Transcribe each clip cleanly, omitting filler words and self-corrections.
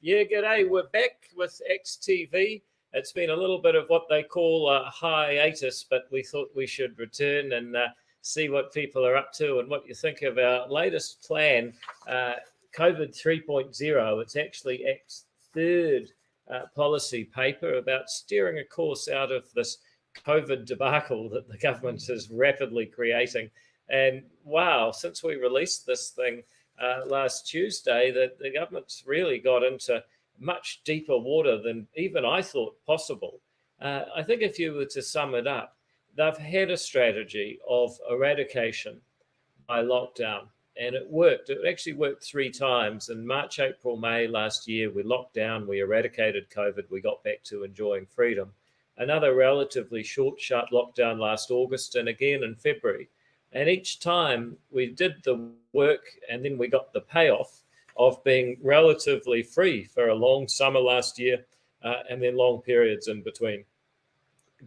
Yeah, g'day. We're back with XTV. It's been a little bit of what they call a hiatus, but we thought we should return and see what people are up to and what you think of our latest plan, COVID 3.0. It's actually ACT's third policy paper about steering a course out of this COVID debacle that the government is rapidly creating. And wow, since we released this thing last Tuesday, that the government's really got into much deeper water than even I thought possible. I think if you were to sum it up, they've had a strategy of eradication by lockdown, and it worked. It actually worked 3 times. In March, April, May last year, we locked down, we eradicated COVID, we got back to enjoying freedom. Another relatively short, sharp lockdown last August, and again in February. And each time we did the work and then we got the payoff of being relatively free for a long summer last year and then long periods in between.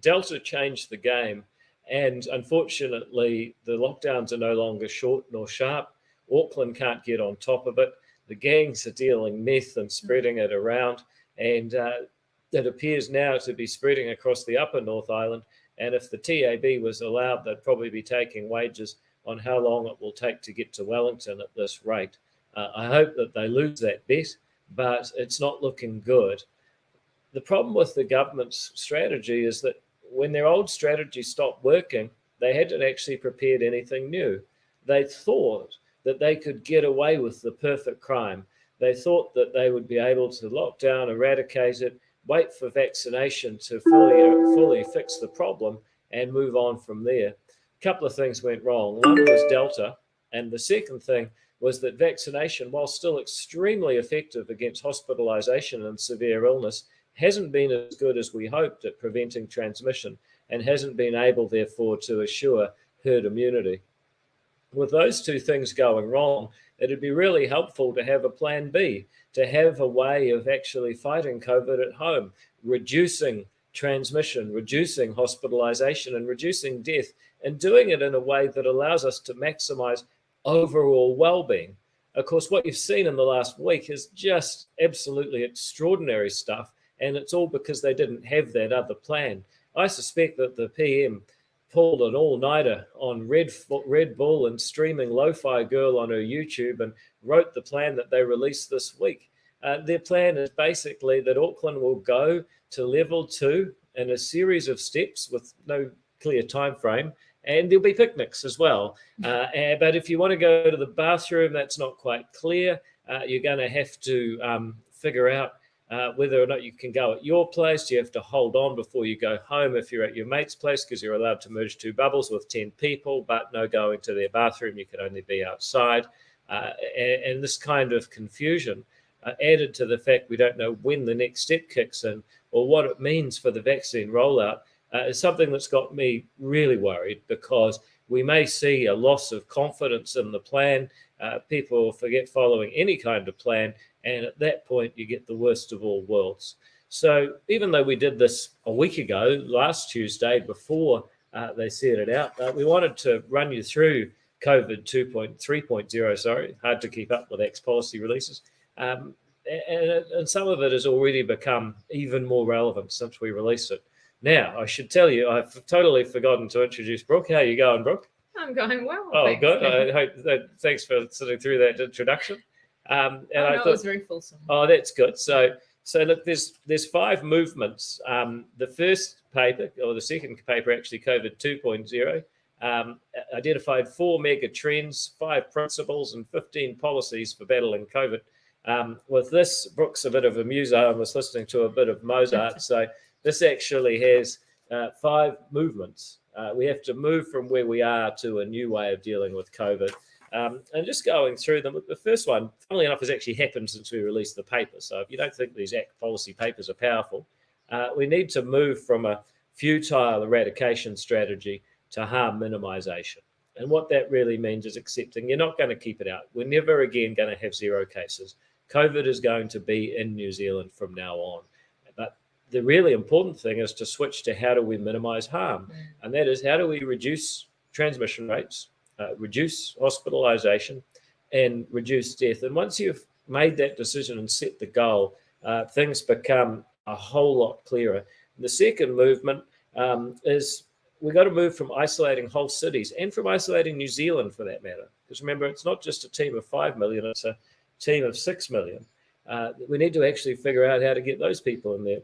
Delta changed the game, and unfortunately the lockdowns are no longer short nor sharp. Auckland can't get on top of it. The gangs are dealing meth and spreading it around, and it appears now to be spreading across the upper North Island. And if the TAB was allowed, they'd probably be taking wagers on how long it will take to get to Wellington at this rate. I hope that they lose that bet, but it's not looking good. The problem with the government's strategy is that when their old strategy stopped working, they hadn't actually prepared anything new. They thought that they could get away with the perfect crime. They thought that they would be able to lock down, eradicate it, wait for vaccination to fully fix the problem and move on from there. A couple of things went wrong. One was Delta, and the second thing was that vaccination, while still extremely effective against hospitalization and severe illness, hasn't been as good as we hoped at preventing transmission and hasn't been able, therefore, to assure herd immunity. With those two things going wrong, it'd be really helpful to have a plan B, to have a way of actually fighting COVID at home, reducing transmission, reducing hospitalization and reducing death, and doing it in a way that allows us to maximize overall well-being. Of course, what you've seen in the last week is just absolutely extraordinary stuff, and it's all because they didn't have that other plan. I suspect that the PM pulled an all-nighter on Red Bull and streaming Lo-Fi Girl on her YouTube and wrote the plan that they released this week. Their plan is basically that Auckland will go to level 2 in a series of steps with no clear time frame, and there'll be picnics as well. But if you want to go to the bathroom, that's not quite clear. You're going to have to figure out whether or not you can go at your place. You have to hold on before you go home if you're at your mate's place, because you're allowed to merge 2 bubbles with 10 people, but no going to their bathroom. You can only be outside. And this kind of confusion added to the fact we don't know when the next step kicks in or what it means for the vaccine rollout is something that's got me really worried, because we may see a loss of confidence in the plan. People forget following any kind of plan, and at that point you get the worst of all worlds. So even though we did this a week ago, last Tuesday, before they set it out, we wanted to run you through COVID 3.0, sorry, hard to keep up with X policy releases. And some of it has already become even more relevant since we released it. Now, I should tell you, I've totally forgotten to introduce Brooke. How are you going, Brooke? I'm going well. Oh, thanks. good. I hope thanks for sitting through that introduction. And I thought it was very fulsome. Oh, that's good. So look, there's 5 movements. The first paper, or the second paper, actually, COVID 2.0, identified 4 mega trends, 5 principles, and 15 policies for battling COVID. With this, Brooke's a bit of a muso. I was listening to a bit of Mozart. So this actually has 5 movements. We have to move from where we are to a new way of dealing with COVID. And just going through them, the first one, funnily enough, has actually happened since we released the paper. So if you don't think these ACT policy papers are powerful, we need to move from a futile eradication strategy to harm minimization. And what that really means is accepting you're not going to keep it out. We're never again going to have 0 cases. COVID is going to be in New Zealand from now on. But the really important thing is to switch to how do we minimize harm? And that is, how do we reduce transmission rates, reduce hospitalization, and reduce death? And once you've made that decision and set the goal, things become a whole lot clearer. The second movement is we've got to move from isolating whole cities and from isolating New Zealand for that matter. Because remember, it's not just a team of 5 million, it's a team of 6 million. We need to actually figure out how to get those people in there.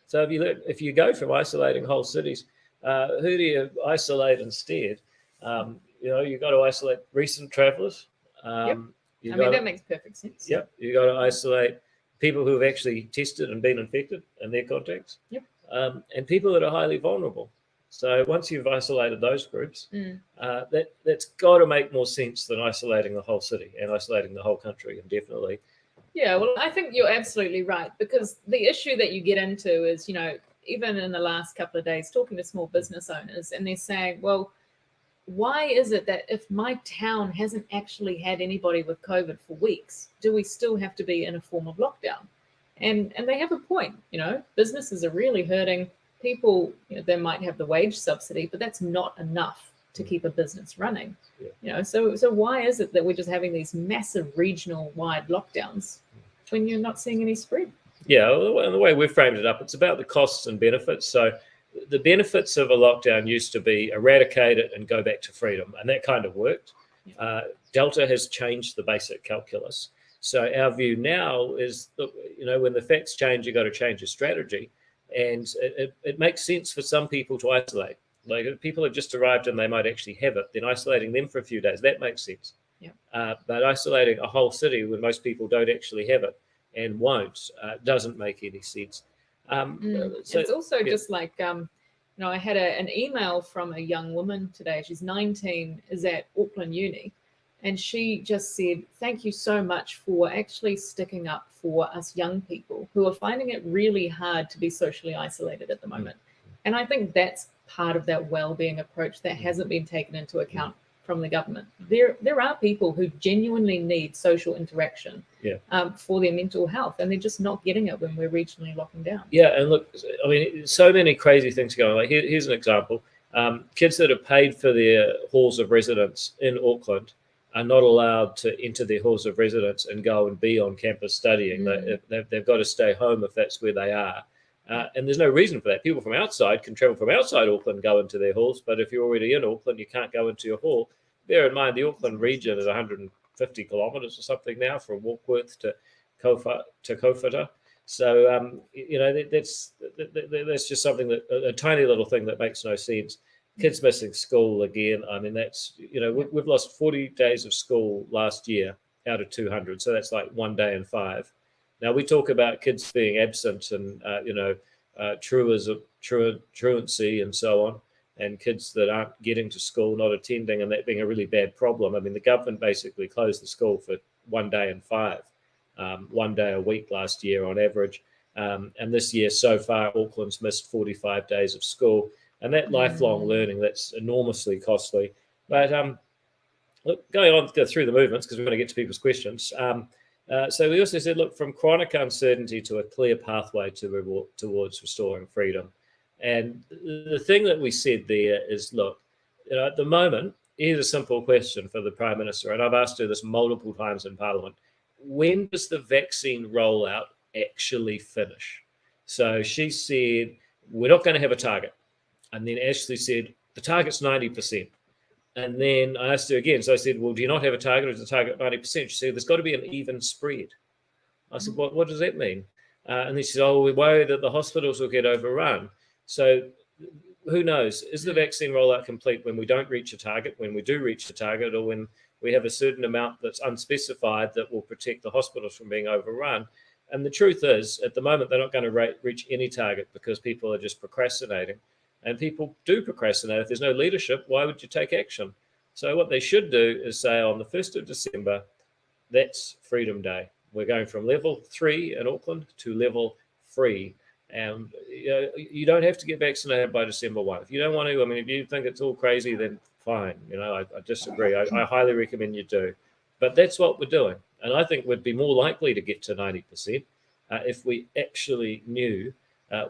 So if you go from isolating whole cities, who do you isolate instead? You've got to isolate recent travellers. Yep. That makes perfect sense. Yep. You've got to isolate people who have actually tested and been infected and their contacts. Yep. And people that are highly vulnerable. So once you've isolated those groups, that's got to make more sense than isolating the whole city and isolating the whole country indefinitely. Yeah, well, I think you're absolutely right, because the issue that you get into is, even in the last couple of days, talking to small business owners, and they're saying, well, why is it that if my town hasn't actually had anybody with COVID for weeks, do we still have to be in a form of lockdown? And they have a point, businesses are really hurting. People, they might have the wage subsidy, but that's not enough to keep a business running. So why is it that we're just having these massive regional wide lockdowns when you're not seeing any spread? Yeah, and the way we've framed it up, it's about the costs and benefits. So the benefits of a lockdown used to be eradicate it and go back to freedom, and that kind of worked. Delta has changed the basic calculus. So our view now is, look, when the facts change, you've got to change your strategy. And it makes sense for some people to isolate. Like if people have just arrived and they might actually have it, then isolating them for a few days, that makes sense. But isolating a whole city when most people don't actually have it and won't doesn't make any sense. It's also just like, I had an email from a young woman today. She's 19, is at Auckland Uni. And she just said, thank you so much for actually sticking up for us young people who are finding it really hard to be socially isolated at the moment. And I think that's part of that well-being approach that hasn't been taken into account from the government. There are people who genuinely need social interaction for their mental health, and they're just not getting it when we're regionally locking down. Yeah, and look, I mean, so many crazy things going on. Like here's an example. Kids that are paid for their halls of residence in Auckland are not allowed to enter their halls of residence and go and be on campus studying. They've got to stay home if that's where they are. And there's no reason for that. People from outside can travel from outside Auckland, go into their halls, but if you're already in Auckland, you can't go into your hall. Bear in mind, the Auckland region is 150 kilometres or something now from Warkworth to Kowhata. So, that's just something that a tiny little thing that makes no sense. Kids missing school again. I mean, that's, we've lost 40 days of school last year out of 200. So that's like 1 day in 5. Now we talk about kids being absent and, truancy and so on, and kids that aren't getting to school, not attending, and that being a really bad problem. I mean, the government basically closed the school for 1 day in 5, 1 day a week last year on average. And this year so far, Auckland's missed 45 days of school. And that lifelong learning, that's enormously costly. But look, going on through the movements, because we're going to get to people's questions. So we also said, look, from chronic uncertainty to a clear pathway towards restoring freedom. And the thing that we said there is, look, at the moment, here's a simple question for the Prime Minister, and I've asked her this multiple times in Parliament. When does the vaccine rollout actually finish? So she said, we're not going to have a target. And then Ashley said, the target's 90%. And then I asked her again. So I said, well, do you not have a target, or is the target 90%? She said, there's got to be an even spread. I said, what does that mean? And then she said, we're worried that the hospitals will get overrun. So who knows? Is the vaccine rollout complete when we don't reach a target, when we do reach a target, or when we have a certain amount that's unspecified that will protect the hospitals from being overrun? And the truth is, at the moment, they're not going to reach any target because people are just procrastinating. And people do procrastinate. If there's no leadership, why would you take action? So what they should do is say on the 1st of December, that's Freedom Day. We're going from level 3 in Auckland to level 3. And you don't have to get vaccinated by December 1. If you don't want to, I mean, if you think it's all crazy, then fine. I disagree. I highly recommend you do. But that's what we're doing. And I think we'd be more likely to get to 90% if we actually knew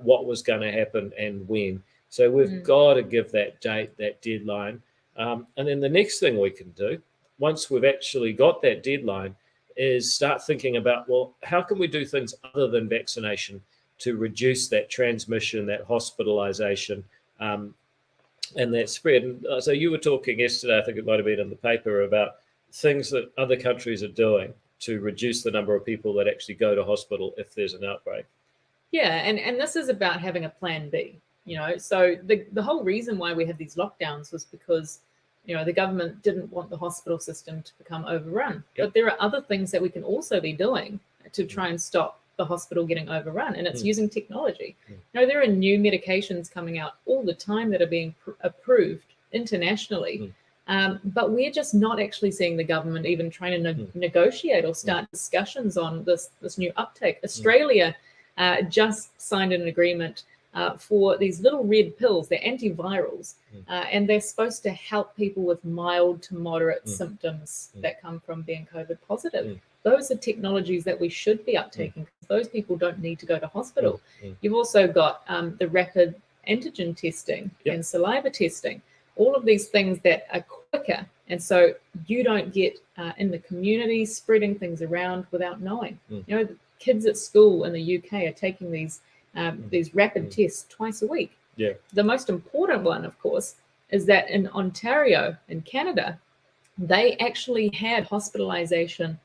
what was going to happen and when. So we've got to give that date, that deadline. And then the next thing we can do, once we've actually got that deadline, is start thinking about, well, how can we do things other than vaccination to reduce that transmission, that hospitalization, and that spread. And so you were talking yesterday, I think it might have been in the paper, about things that other countries are doing to reduce the number of people that actually go to hospital if there's an outbreak. Yeah, and this is about having a plan B. So the whole reason why we had these lockdowns was because the government didn't want the hospital system to become overrun. Yep. But there are other things that we can also be doing to try and stop the hospital getting overrun, and it's using technology. There are new medications coming out all the time that are being approved internationally, but we're just not actually seeing the government even trying to negotiate or start discussions on this new uptake. Australia just signed an agreement for these little red pills. They're antivirals, and they're supposed to help people with mild to moderate symptoms that come from being COVID positive. Those are technologies that we should be uptaking. Those people don't need to go to hospital. You've also got the rapid antigen testing and saliva testing, all of these things that are quicker. And so you don't get in the community spreading things around without knowing. The kids at school in the UK are taking these rapid tests twice a week. The most important one, of course, is that in Ontario, in Canada, they actually had hospitalization.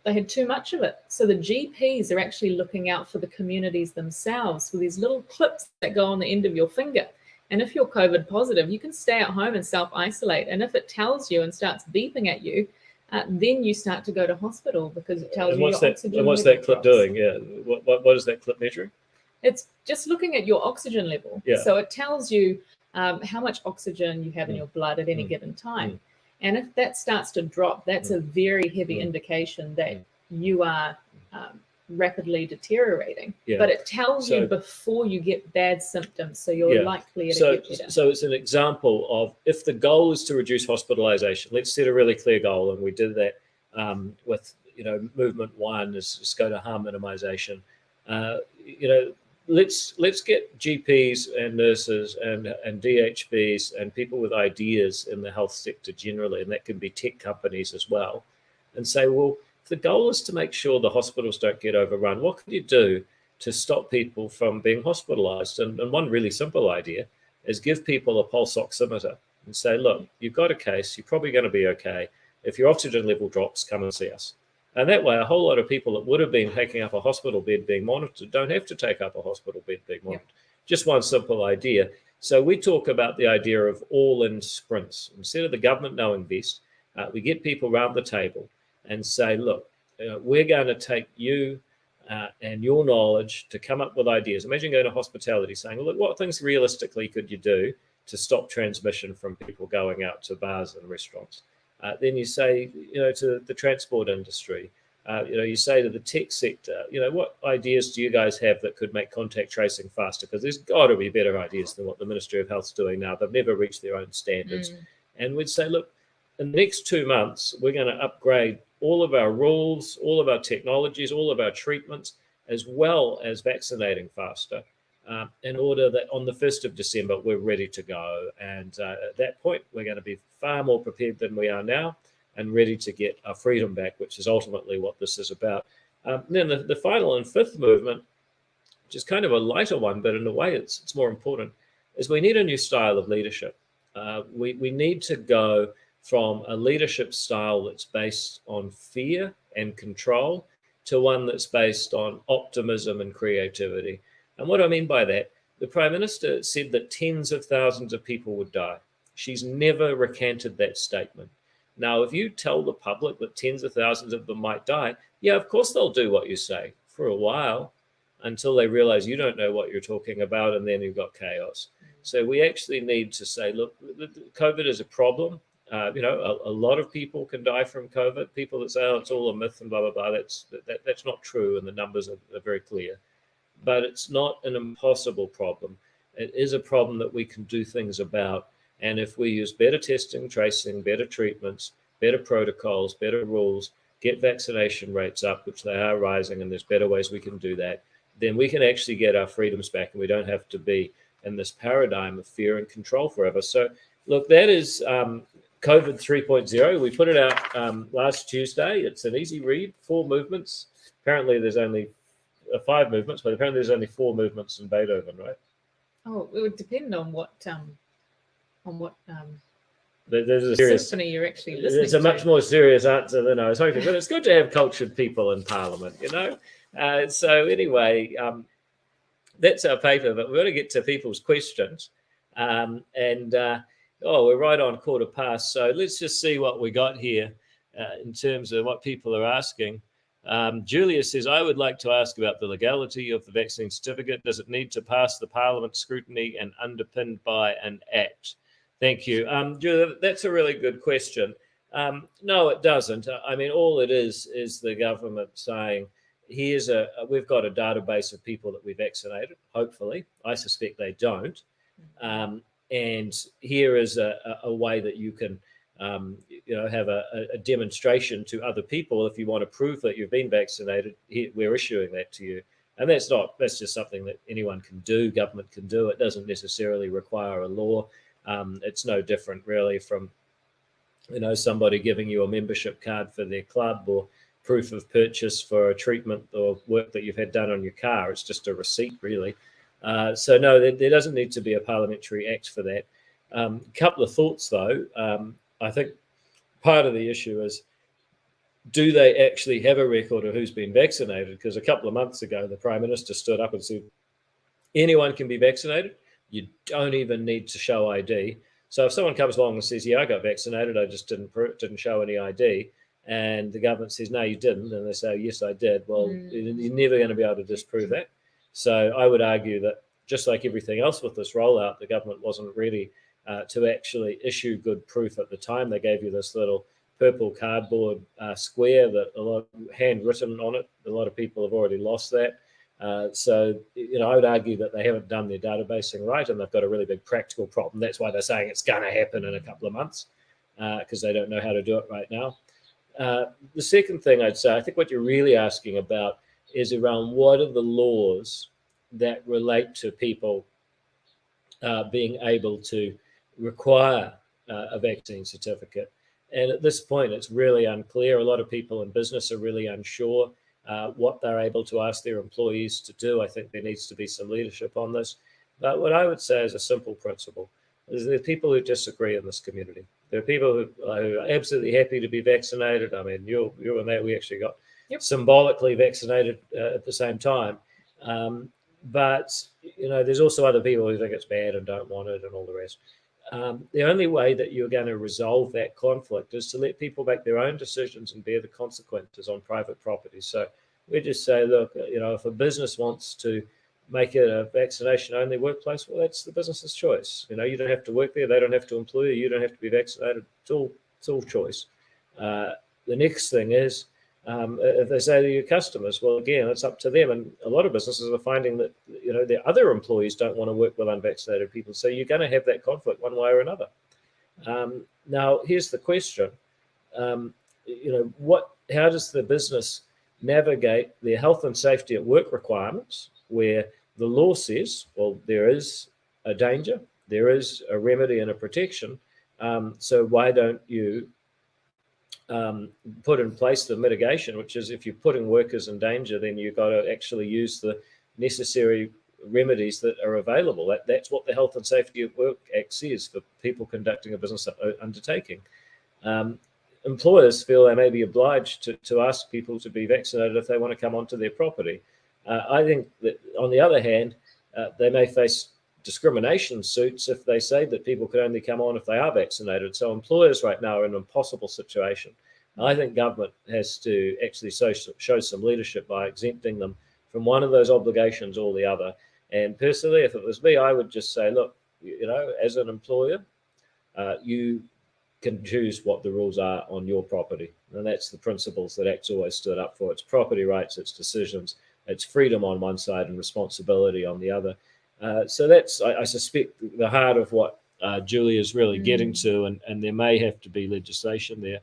They had too much of it. So the GPs are actually looking out for the communities themselves with these little clips that go on the end of your finger. And if you're COVID positive, you can stay at home and self-isolate. And if it tells you and starts beeping at you, then you start to go to hospital because it tells you your oxygen. And what's that clip doing? Yeah. What is that clip measuring? It's just looking at your oxygen level. So it tells you how much oxygen you have in your blood at any given time. And if that starts to drop, that's a very heavy indication that you are rapidly deteriorating. But it tells you before you get bad symptoms, so you're likely to get better. So it's an example of, if the goal is to reduce hospitalization, let's set a really clear goal, and we did that with movement one is just go to harm minimization. Let's get GPs and nurses and DHBs and people with ideas in the health sector generally, and that can be tech companies as well, and say, well, if the goal is to make sure the hospitals don't get overrun, what can you do to stop people from being hospitalized? And one really simple idea is give people a pulse oximeter and say, look, you've got a case, you're probably going to be okay. If your oxygen level drops, come and see us. And that way, a whole lot of people that would have been taking up a hospital bed being monitored don't have to take up a hospital bed being monitored. Just one simple idea. So we talk about the idea of all-in sprints. Instead of the government knowing best, we get people around the table and say, look, we're going to take you and your knowledge to come up with ideas. Imagine going to hospitality saying, look, what things realistically could you do to stop transmission from people going out to bars and restaurants? Then you say, to the transport industry, you say to the tech sector, what ideas do you guys have that could make contact tracing faster? Because there's got to be better ideas than what the Ministry of Health's doing now. They've never reached their own standards. And we'd say, look, in the next 2 months, we're going to upgrade all of our rules, all of our technologies, all of our treatments, as well as vaccinating faster, in order that on the 1st of December, we're ready to go. And at that point, we're going to be far more prepared than we are now and ready to get our freedom back, which is ultimately what this is about. Then the final and fifth movement, which is kind of a lighter one, but in a way it's more important, is we need a new style of leadership. We need to go from a leadership style that's based on fear and control to one that's based on optimism and creativity. And what I mean by that, the Prime Minister said that tens of thousands of people would die. She's never recanted that statement. Now, if you tell the public that tens of thousands of them might die, yeah, of course they'll do what you say for a while until they realize you don't know what you're talking about, and then you've got chaos. So we actually need to say, look, COVID is a problem. A lot of people can die from COVID. People that say, oh, it's all a myth and blah, blah, blah, that's not true, and the numbers are very clear. But it's not an impossible problem. It is a problem that we can do things about. And if we use better testing, tracing, better treatments, better protocols, better rules, get vaccination rates up, which they are rising, and there's better ways we can do that, then we can actually get our freedoms back, and we don't have to be in this paradigm of fear and control forever. So, look, that is COVID 3.0. We put it out last Tuesday. It's an easy read, 4 movements. Apparently there's only 5 movements, but apparently there's only 4 movements in Beethoven, right? Oh, it would depend on what there's a serious symphony you're actually listening to. It's a much more serious answer than I was hoping, but it's good to have cultured people in Parliament, you know. So anyway, that's our paper, but we're going to get to people's questions. We're right on 1:15, so let's just see what we got here in terms of what people are asking. Julia says, I would like to ask about the legality of the vaccine certificate. Does it need to pass the Parliament scrutiny and underpinned by an act? Thank you. Julia, that's a really good question. No, it doesn't. I mean, all it is the government saying, we've got a database of people that we vaccinated, hopefully. I suspect they don't. And here is a way that you can have a demonstration to other people. If you want to prove that you've been vaccinated, we're issuing that to you. And that's just something that anyone can do, government can do. It doesn't necessarily require a law. It's no different really from, somebody giving you a membership card for their club or proof of purchase for a treatment or work that you've had done on your car. It's just a receipt really. So no, there doesn't need to be a parliamentary act for that. Couple of thoughts though. I think part of the issue is, do they actually have a record of who's been vaccinated? Because a couple of months ago, the Prime Minister stood up and said, anyone can be vaccinated. You don't even need to show ID. So if someone comes along and says, yeah, I got vaccinated, I just didn't show any ID, and the government says, no, you didn't, and they say, yes, I did, well, you're never going to be able to disprove that. So I would argue that just like everything else with this rollout, the government wasn't ready to actually issue good proof at the time. They gave you this little purple cardboard square that a lot handwritten on it. A lot of people have already lost that. So I would argue that they haven't done their databasing right, and they've got a really big practical problem. That's why they're saying it's going to happen in a couple of months, because they don't know how to do it right now. The second thing I'd say, I think what you're really asking about is around what are the laws that relate to people being able to require a vaccine certificate. And at this point, it's really unclear. A lot of people in business are really unsure what they're able to ask their employees to do. I think there needs to be some leadership on this. But what I would say is a simple principle is there are people who disagree in this community. There are people who are absolutely happy to be vaccinated. I mean, you and that, we actually got symbolically vaccinated at the same time. But there's also other people who think it's bad and don't want it and all the rest. The only way that you're going to resolve that conflict is to let people make their own decisions and bear the consequences on private property. So we just say, look, if a business wants to make it a vaccination-only workplace, well, that's the business's choice. You don't have to work there. They don't have to employ you. You don't have to be vaccinated. It's all choice. The next thing is, if they say to your customers, well, again, it's up to them. And a lot of businesses are finding that, their other employees don't want to work with unvaccinated people. So you're going to have that conflict one way or another. Now, here's the question. How does the business navigate their health and safety at work requirements where the law says, well, there is a danger, there is a remedy and a protection. So why don't you put in place the mitigation, which is if you're putting workers in danger, then you've got to actually use the necessary remedies that are available. That's what the Health and Safety at Work Act says for people conducting a business undertaking. Employers feel they may be obliged to ask people to be vaccinated if they want to come onto their property. I think that, on the other hand, they may face discrimination suits if they say that people can only come on if they are vaccinated. So employers right now are in an impossible situation. I think government has to actually show some leadership by exempting them from one of those obligations or the other. And personally, if it was me, I would just say, look, as an employer, you can choose what the rules are on your property. And that's the principles that ACT's always stood up for. It's property rights, it's decisions, it's freedom on one side and responsibility on the other. So that's, I suspect, the heart of what Julie is really getting to, and there may have to be legislation there.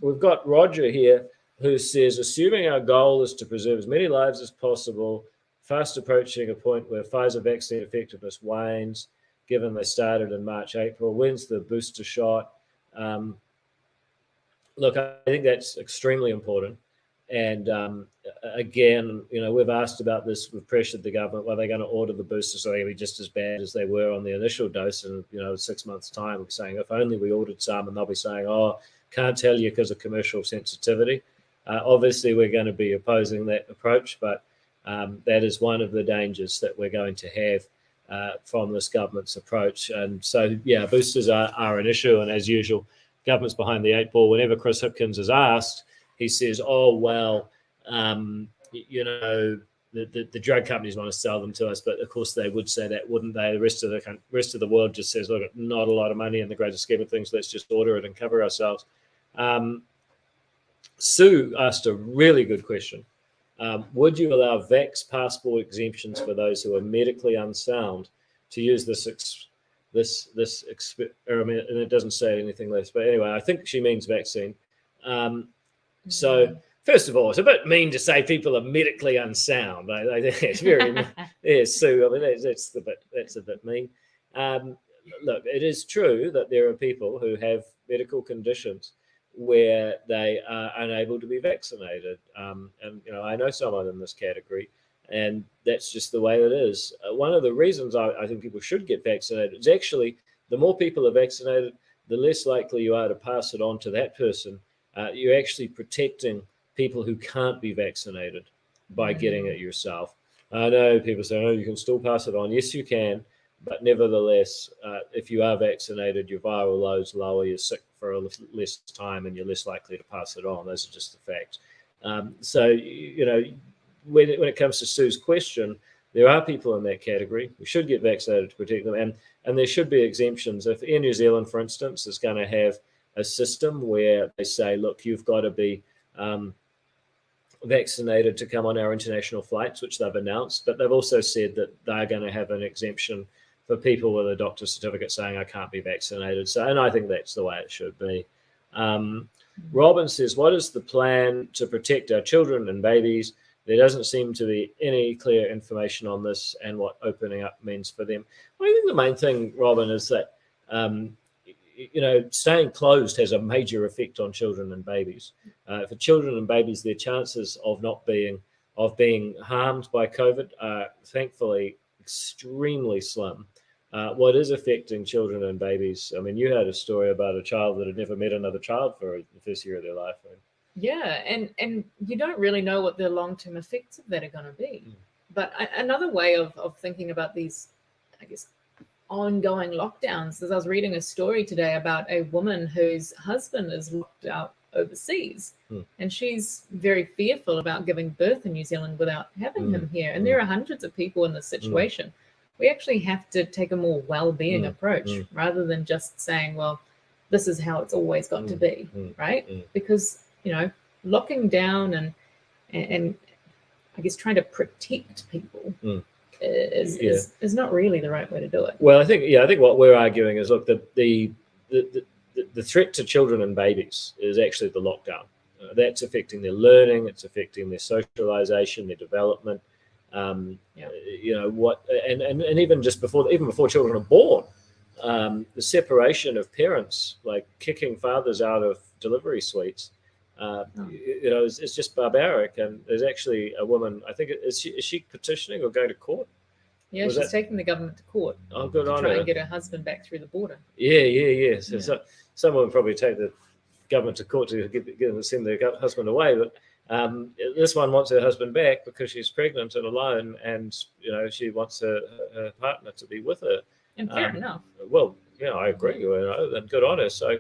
We've got Roger here who says, assuming our goal is to preserve as many lives as possible, fast approaching a point where Pfizer vaccine effectiveness wanes, given they started in March, April. When's the booster shot? Look, I think that's extremely important. And again, we've asked about this. We've pressured the government. Are they going to order the boosters? Are they going to be just as bad as they were on the initial dose? And 6 months' time, we're saying if only we ordered some, and they'll be saying, "Oh, can't tell you because of commercial sensitivity." Obviously, we're going to be opposing that approach, but that is one of the dangers that we're going to have from this government's approach. And so, yeah, boosters are an issue. And as usual, government's behind the 8 ball. Whenever Chris Hipkins is asked, he says, "Oh, well, the drug companies want to sell them to us," but of course they would say that, wouldn't they? The rest of the world just says, "Look, not a lot of money in the greater scheme of things. Let's just order it and cover ourselves." Sue asked a really good question. Would you allow vax passport exemptions for those who are medically unsound to use this experiment? And it doesn't say anything less, but anyway, I think she means vaccine. So first of all, it's a bit mean to say people are medically unsound. I think it's very, Sue. I mean, that's a bit mean. Look, it is true that there are people who have medical conditions where they are unable to be vaccinated, and I know someone in this category, and that's just the way it is. One of the reasons I think people should get vaccinated is actually the more people are vaccinated, the less likely you are to pass it on to that person. You're actually protecting people who can't be vaccinated by getting it yourself. I know people say, "Oh, you can still pass it on." Yes, you can, but nevertheless, if you are vaccinated, your viral load's lower, you're sick for a less time, and you're less likely to pass it on. Those are just the facts. So, when it comes to Sue's question, there are people in that category. We should get vaccinated to protect them, and there should be exemptions. If Air New Zealand, for instance, is going to have a system where they say, "Look, you've got to be vaccinated to come on our international flights," which they've announced, but they've also said that they're going to have an exemption for people with a doctor's certificate saying, "I can't be vaccinated." So, and I think that's the way it should be. Robin says, "What is the plan to protect our children and babies? There doesn't seem to be any clear information on this and what opening up means for them." Well, I think the main thing, Robin, is that staying closed has a major effect on children and babies. For children and babies, their chances of being harmed by COVID are thankfully extremely slim. What is affecting children and babies? I mean, you had a story about a child that had never met another child for the first year of their life. Right? Yeah, and you don't really know what the long-term effects of that are going to be. But another way of thinking about these, I guess, ongoing lockdowns is I was reading a story today about a woman whose husband is locked out overseas, and she's very fearful about giving birth in New Zealand without having him here. And there are hundreds of people in this situation. We actually have to take a more well-being approach rather than just saying, "Well, this is how it's always got to be," right? Because locking down and I guess trying to protect people is not really the right way to do it. Well, I think what we're arguing is, look, the threat to children and babies is actually the lockdown. That's affecting their learning, it's affecting their socialization, their development. And even before children are born, the separation of parents, like kicking fathers out of delivery suites, it's just barbaric. And there's actually a woman, I think, is she petitioning or going to court? Yeah, she's taking the government to court. Oh, good on her. To try and get her husband back through the border. Yeah. So someone would probably take the government to court to send their husband away, but this one wants her husband back because she's pregnant and alone, and she wants her partner to be with her. And fair enough. Well, I agree. And good on her. So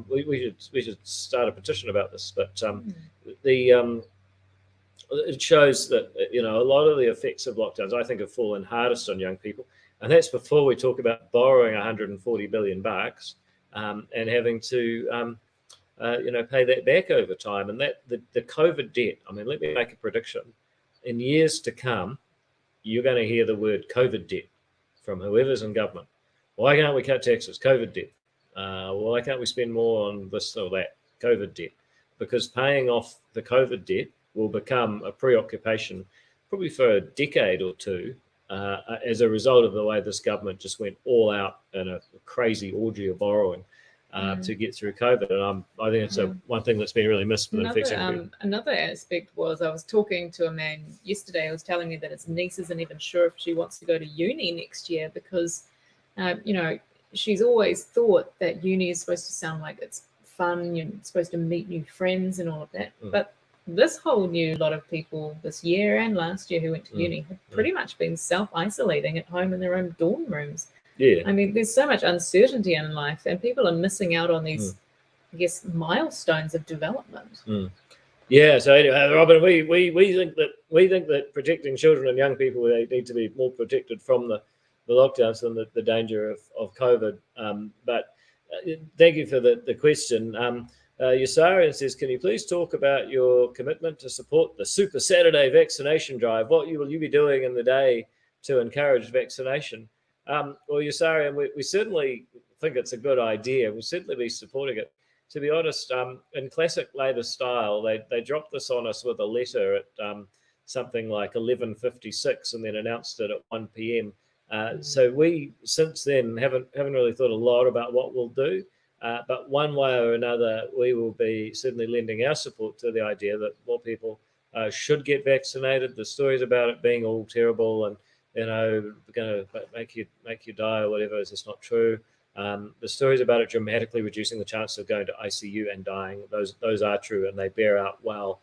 we should start a petition about this. But it shows that a lot of the effects of lockdowns, I think, have fallen hardest on young people, and that's before we talk about borrowing $140 billion and having to pay that back over time. And that the COVID debt. I mean, let me make a prediction. In years to come, you're going to hear the word COVID debt from whoever's in government. Why can't we cut taxes? COVID debt. Why can't we spend more on this or that? COVID debt. Because paying off the COVID debt will become a preoccupation probably for a decade or two, as a result of the way this government just went all out in a crazy orgy of borrowing to get through COVID. And I think it's one thing that's been really missed with fixing it. Another aspect was, I was talking to a man yesterday who was telling me that his niece isn't even sure if she wants to go to uni next year because, she's always thought that uni is supposed to sound like it's fun, you're supposed to meet new friends and all of that. But this whole new lot of people this year and last year who went to uni have pretty much been self-isolating at home in their own dorm rooms. Yeah. I mean, there's so much uncertainty in life and people are missing out on these, I guess, milestones of development. Yeah. So anyway, Robin, we think that protecting children and young people, they need to be more protected from the lockdowns than the danger of COVID. But thank you for the question. Yusarian says, can you please talk about your commitment to support the Super Saturday vaccination drive? What will you be doing in the day to encourage vaccination? Well, Yusarian, we certainly think it's a good idea. We'll certainly be supporting it. To be honest, in classic Labour style, they dropped this on us with a letter at something like 11:56 and then announced it at 1 p.m. So we, since then, haven't really thought a lot about what we'll do. But one way or another, we will be certainly lending our support to the idea that more people should get vaccinated. The stories about it being all terrible and going to make you die or whatever is just not true. The stories about it dramatically reducing the chance of going to ICU and dying, those are true, and they bear out well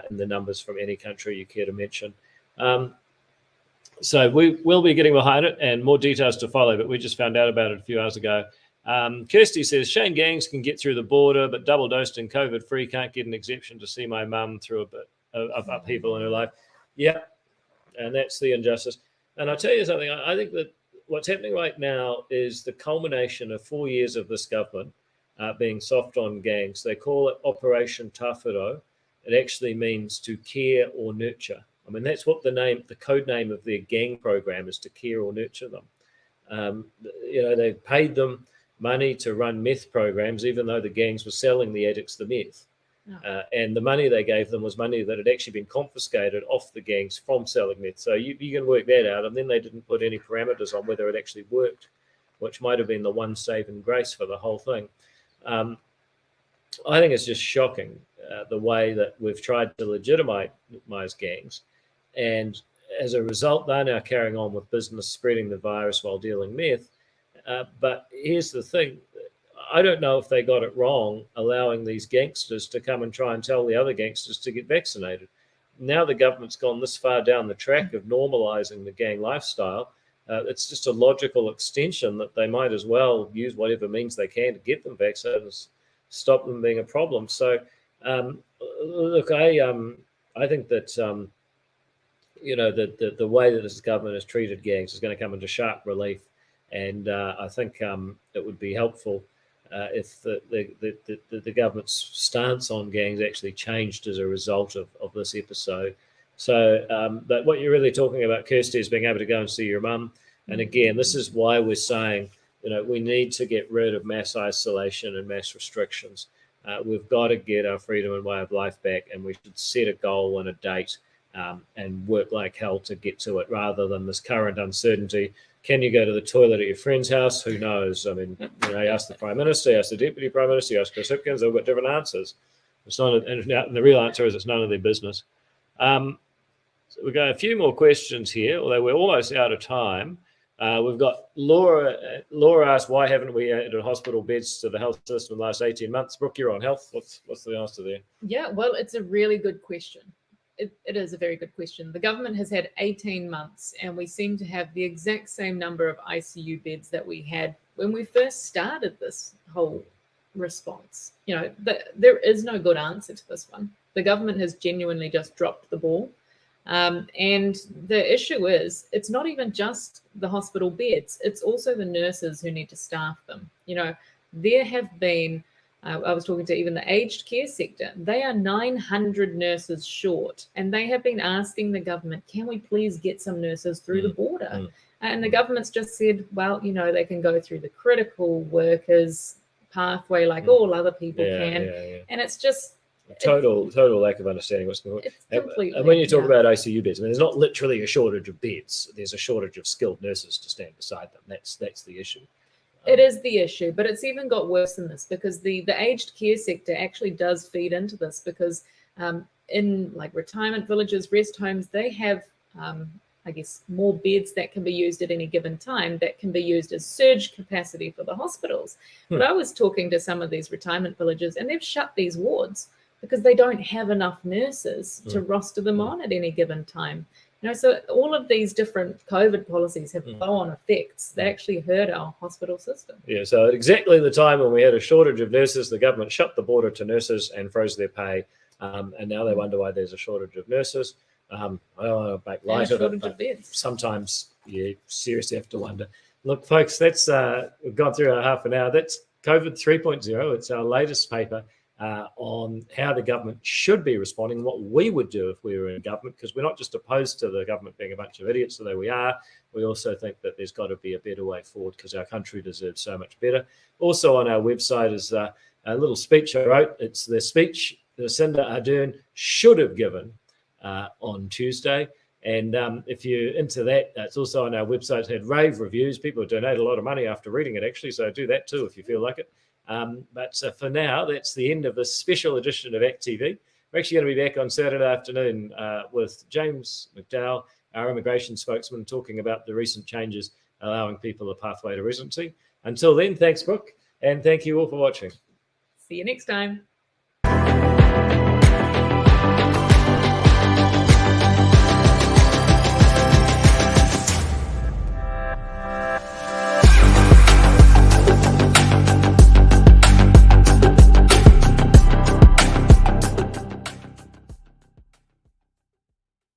in the numbers from any country you care to mention. So we will be getting behind it, and more details to follow, but we just found out about it a few hours ago. Kirsty says, Shane Gangs can get through the border, but double dosed and COVID free can't get an exemption to see my mum through a bit of upheaval in her life. Yeah, and that's the injustice. And I'll tell you something, I think that what's happening right now is the culmination of 4 years of this government being soft on gangs. They call it Operation Tawhiro. It actually means to care or nurture. I mean, that's what the code name of their gang program is, to care or nurture them. They paid them money to run meth programs, even though the gangs were selling the addicts the meth. And the money they gave them was money that had actually been confiscated off the gangs from selling meth. So you can work that out. And then they didn't put any parameters on whether it actually worked, which might have been the one saving grace for the whole thing. I think it's just shocking the way that we've tried to legitimize gangs. And as a result, they're now carrying on with business, spreading the virus while dealing meth. But here's the thing. I don't know if they got it wrong allowing these gangsters to come and try and tell the other gangsters to get vaccinated. Now the government's gone this far down the track of normalizing the gang lifestyle. It's just a logical extension that they might as well use whatever means they can to get them vaccinated and stop them being a problem. So, look, I think that the way that this government has treated gangs is going to come into sharp relief, and I think it would be helpful if the government's stance on gangs actually changed as a result of this episode. So, but what you're really talking about, Kirsty, is being able to go and see your mum. And again, this is why we're saying, we need to get rid of mass isolation and mass restrictions. We've got to get our freedom and way of life back, and we should set a goal and a date and work like hell to get to it, rather than this current uncertainty. Can you go to the toilet at your friend's house? Who knows? I mean, you ask the Prime Minister, you ask the Deputy Prime Minister, you ask Chris Hipkins, they've got different answers. And the real answer is it's none of their business. So we've got a few more questions here, although we're almost out of time. We've got Laura. Laura asked, why haven't we added hospital beds to the health system in the last 18 months? Brooke, you're on health. What's the answer there? Yeah, well, it's a really good question. It is a very good question. The government has had 18 months, and we seem to have the exact same number of ICU beds that we had when we first started this whole response. There is no good answer to this one. The government has genuinely just dropped the ball. And the issue is, it's not even just the hospital beds, it's also the nurses who need to staff them. There have been, I was talking to even the aged care sector, they are 900 nurses short, and they have been asking the government, can we please get some nurses through the border? And the government's just said, well, they can go through the critical workers pathway like all other people can. And it's just, Total lack of understanding what's going on. It's completely, And when you talk about ICU beds, I mean, there's not literally a shortage of beds. There's a shortage of skilled nurses to stand beside them. That's the issue. It is the issue, but it's even got worse than this, because the aged care sector actually does feed into this, because in like retirement villages, rest homes, they have, I guess, more beds that can be used at any given time that can be used as surge capacity for the hospitals. But I was talking to some of these retirement villages, and they've shut these wards because they don't have enough nurses to roster them on at any given time. You know, so all of these different COVID policies have flow-on effects. They actually hurt our hospital system. Yeah, so at exactly the time when we had a shortage of nurses, the government shut the border to nurses and froze their pay. And now they wonder why there's a shortage of nurses. I don't want to make light of it, but sometimes you seriously have to wonder. Look, folks, that's we've gone through our half an hour. That's COVID 3.0. It's our latest paper on how the government should be responding, what we would do if we were in government, because we're not just opposed to the government being a bunch of idiots, although we are. We also think that there's got to be a better way forward because our country deserves so much better. Also on our website is a little speech I wrote. It's the speech Jacinda Ardern should have given on Tuesday. And if you're into that, it's also on our website. It's had rave reviews. People donate a lot of money after reading it, actually. So do that too if you feel like it. But for now, that's the end of this special edition of Act TV. We're actually going to be back on Saturday afternoon with James McDowell, our immigration spokesman, talking about the recent changes allowing people a pathway to residency. Until then, thanks, Brooke, and thank you all for watching. See you next time.